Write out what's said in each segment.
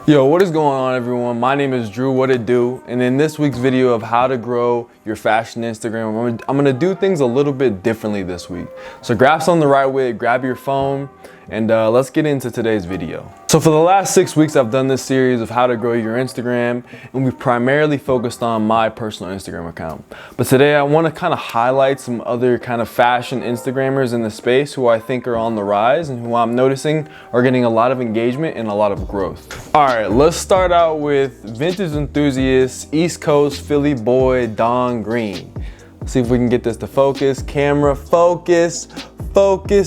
Yo, what is going on, everyone? My name is Drew, what it do? And in this week's video of how to grow your fashion Instagram, I'm gonna do things a little bit differently this week. So grab something the right way, grab your phone, and let's get into today's video. So for the last 6 weeks, I've done this series of how to grow your Instagram, and we've primarily focused on my personal Instagram account. But today I wanna kind of highlight some other kind of fashion Instagrammers in the space who I think are on the rise and who I'm noticing are getting a lot of engagement and a lot of growth. All right, let's start out with vintage enthusiast, East Coast Philly boy, Don Green. Let's see if we can get this to focus. Camera, focus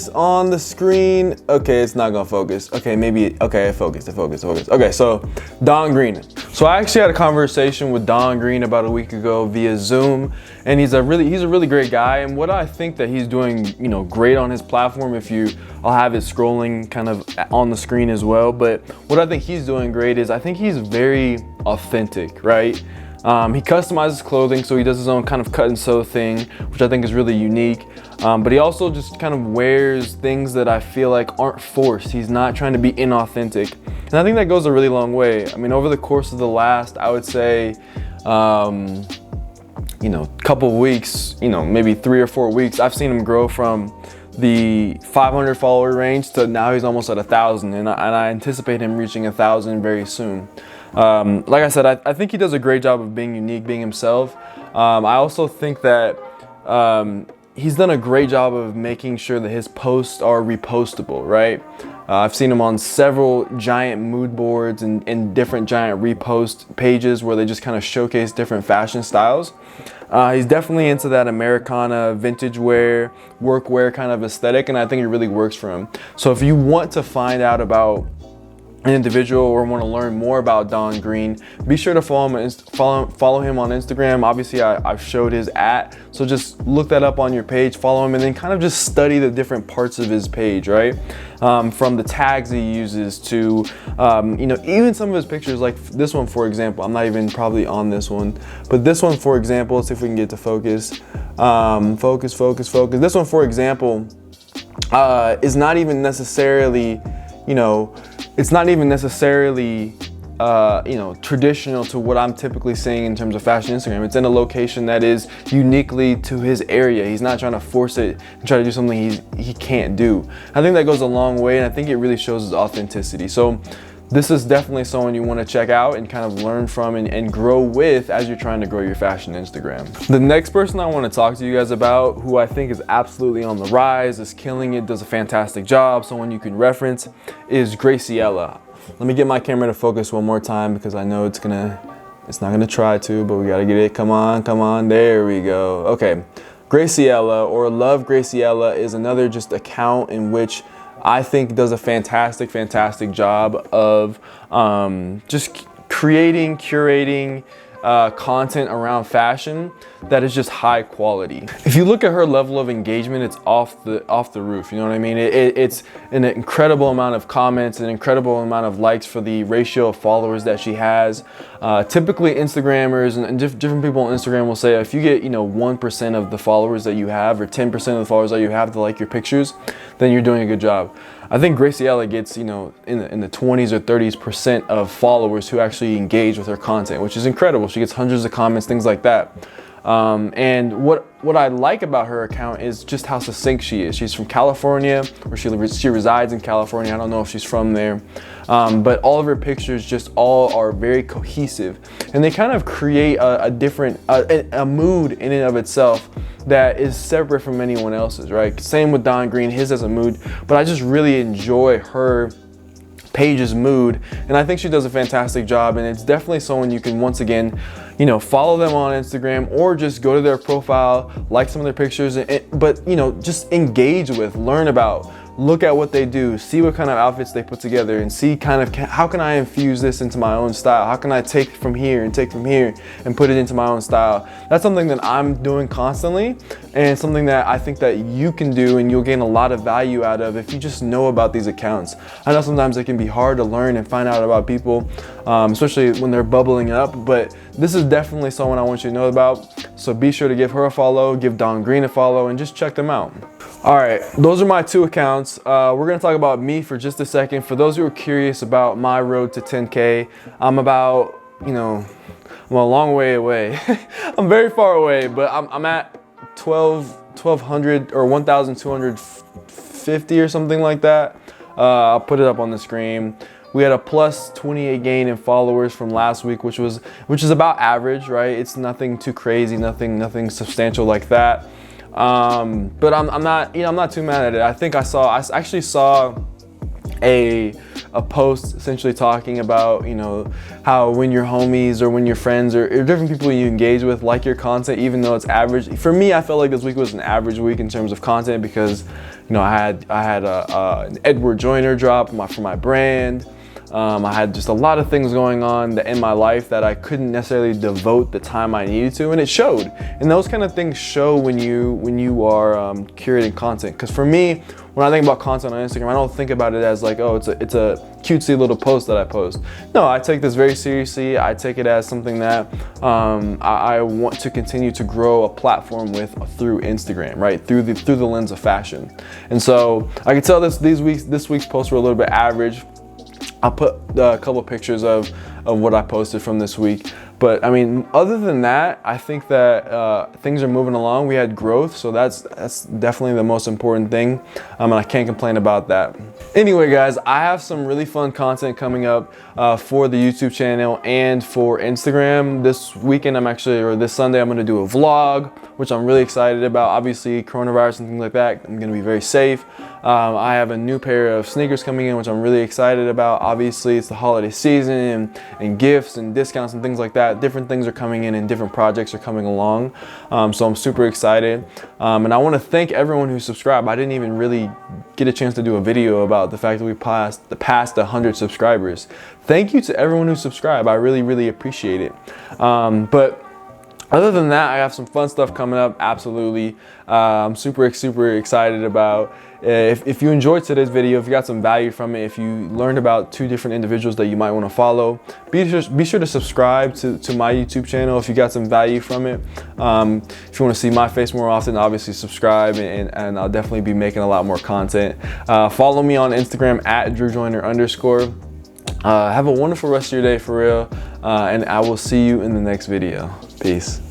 on the screen. Okay, it's not gonna focus. Okay, maybe, okay, it focused. Okay, so Don Green. So I actually had a conversation with Don Green about a week ago via Zoom, and he's a really great guy. And what I think that he's doing, great on his platform, I'll have it scrolling kind of on the screen as well. But what I think he's doing great is I think he's very authentic, right? He customizes clothing, so he does his own kind of cut and sew thing, which I think is really unique. But he also just kind of wears things that I feel like aren't forced. He's not trying to be inauthentic. And I think that goes a really long way. I mean, over the course of the last, I would say, couple of weeks, maybe 3 or 4 weeks, I've seen him grow from the 500 follower range to now he's almost at 1,000, and I anticipate him reaching 1,000 very soon. Like I said, I think he does a great job of being unique, being himself. I also think that he's done a great job of making sure that his posts are repostable, right? I've seen him on several giant mood boards and different giant repost pages where they just kind of showcase different fashion styles. He's definitely into that Americana, vintage wear, workwear kind of aesthetic, and I think it really works for him. So if you want to find out about an individual or want to learn more about Don Green, be sure to follow him on Instagram. Obviously, I've showed his @ so just look that up on your page, follow him, and then kind of just study the different parts of his page, right? From the tags he uses to, even some of his pictures, like this one, for example. I'm not even probably on this one, but this one, for example, let's see if we can get to focus. Focus. This one, for example, is not even necessarily, it's not even necessarily, traditional to what I'm typically seeing in terms of fashion Instagram. It's in a location that is uniquely to his area. He's not trying to force it and try to do something he can't do. I think that goes a long way, and I think it really shows his authenticity. So this is definitely someone you want to check out and kind of learn from and grow with as you're trying to grow your fashion Instagram. The next person I want to talk to you guys about, who I think is absolutely on the rise, is killing it, does a fantastic job, someone you can reference, is Graciela. Let me get my camera to focus one more time because I know it's not gonna try to, but we gotta get it. Come on, there we go. Okay, Graciela, or Love Graciela, is another just account in which I think does a fantastic job of just curating content around fashion that is just high quality. If you look at her level of engagement, it's off the roof. You know what I mean? It's an incredible amount of comments, an incredible amount of likes for the ratio of followers that she has. Typically, Instagrammers and different people on Instagram will say if you get 1% of the followers that you have, or 10% of the followers that you have to like your pictures, then you're doing a good job. I think Graciela gets, in the 20s or 30% of followers who actually engage with her content, which is incredible. She gets hundreds of comments, things like that. And what I like about her account is just how succinct she is. She's from California, or she resides in California. I don't know if she's from there, but all of her pictures just all are very cohesive, and they kind of create a different mood in and of itself that is separate from anyone else's, right? Same with Don Green, his has a mood, but I just really enjoy her page's mood, and I think she does a fantastic job, and it's definitely someone you can, once again, follow them on Instagram, or just go to their profile, like some of their pictures, but just engage with, learn about, look at what they do, see what kind of outfits they put together, and see kind of how can I infuse this into my own style? How can I take from here and put it into my own style? That's something that I'm doing constantly, and something that I think that you can do and you'll gain a lot of value out of if you just know about these accounts. I know sometimes it can be hard to learn and find out about people, especially when they're bubbling up, but this is definitely someone I want you to know about. So be sure to give her a follow, give Don Green a follow, and just check them out. All right, those are my 2 accounts. We're gonna talk about me for just a second. For those who are curious about my road to 10K, I'm about, I'm a long way away. I'm very far away, but I'm at 1,200 or 1,250 or something like that. I'll put it up on the screen. We had a plus 28 gain in followers from last week, which is about average, right? It's nothing too crazy, nothing substantial like that. But I'm not too mad at it. I actually saw a post essentially talking about, how when your homies or when your friends or different people you engage with like your content, even though it's average. For me, I felt like this week was an average week in terms of content because, I had an Edward Joyner drop for my brand. I had just a lot of things going on in my life that I couldn't necessarily devote the time I needed to, and it showed. And those kind of things show when you are curating content. Because for me, when I think about content on Instagram, I don't think about it as like, oh, it's a cutesy little post that I post. No, I take this very seriously. I take it as something that I want to continue to grow a platform through Instagram, right? Through the lens of fashion. And so I can tell this week's posts were a little bit average. I'll put a couple of pictures of what I posted from this week. But I mean, other than that, I think that things are moving along. We had growth, so that's definitely the most important thing, and I can't complain about that. Anyway, guys, I have some really fun content coming up for the YouTube channel and for Instagram. This weekend, this Sunday, I'm gonna do a vlog, which I'm really excited about. Obviously, coronavirus and things like that, I'm gonna be very safe. I have a new pair of sneakers coming in, which I'm really excited about. Obviously, it's the holiday season and gifts and discounts and things like that. Different things are coming in and different projects are coming along. So I'm super excited. And I want to thank everyone who subscribed. I didn't even really get a chance to do a video about the fact that we passed 100 subscribers. Thank you to everyone who subscribed. I really, really appreciate it. But other than that, I have some fun stuff coming up, absolutely. I'm super excited about. If you enjoyed today's video, if you got some value from it, if you learned about 2 different individuals that you might want to follow, be sure to subscribe to my YouTube channel if you got some value from it. If you want to see my face more often, obviously subscribe, and I'll definitely be making a lot more content. Follow me on Instagram at DrewJoyner_. Have a wonderful rest of your day, for real, and I will see you in the next video. Peace.